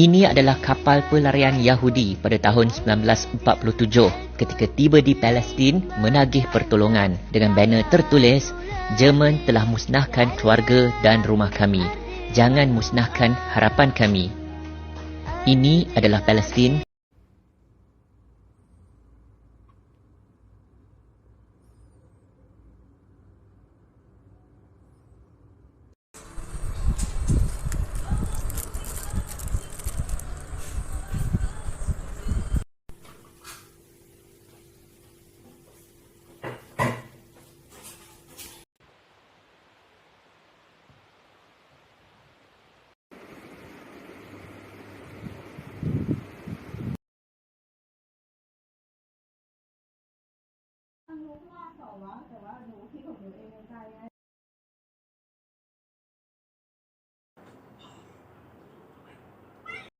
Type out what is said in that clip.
Ini adalah kapal pelarian Yahudi pada tahun 1947 ketika tiba di Palestin menagih pertolongan dengan banner tertulis, "Jerman telah musnahkan keluarga dan rumah kami. Jangan musnahkan harapan kami." Ini adalah Palestin.